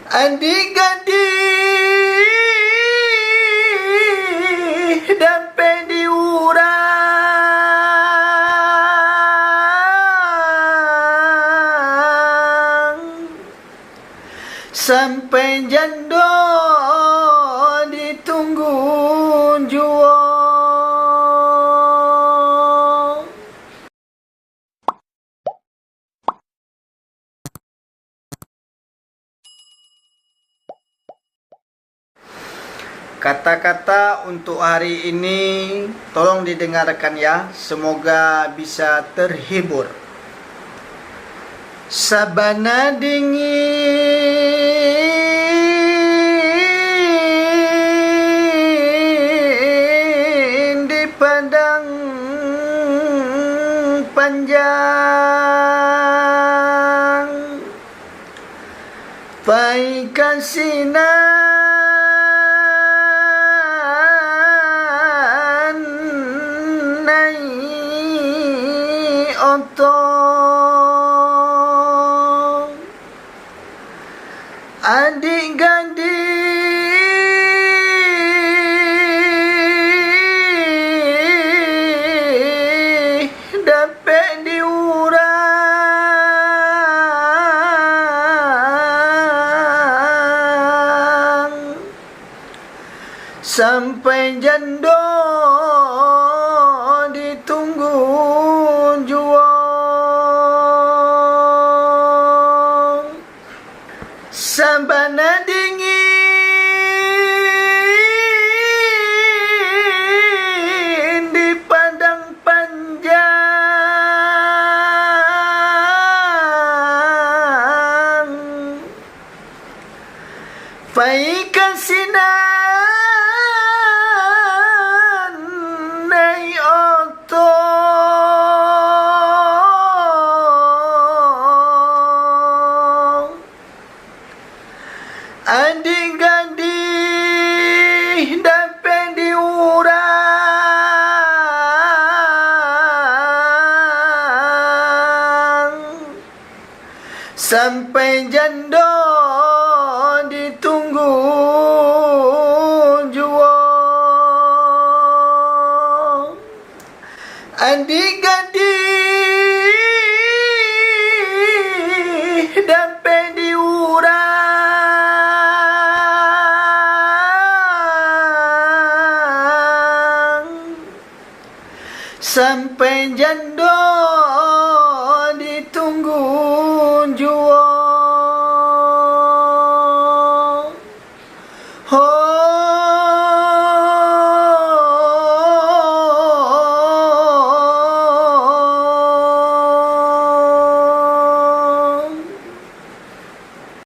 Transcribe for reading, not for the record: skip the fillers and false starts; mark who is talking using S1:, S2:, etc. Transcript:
S1: Adik-adik dapat diurang sampai jando ditunggu jua. Kata-kata untuk hari ini tolong didengarkan ya, semoga bisa terhibur. Sabana dingin di padang panjang, bagaikan sinar otong adik-adik dapat diurang sampai jando ditunggu jua. Sabana dingin di padang panjang, bagaikan sinar naik otong adik-adik dapat diurang sampai jando ditunggu jua. Adik-adik dapat diurang sampai jando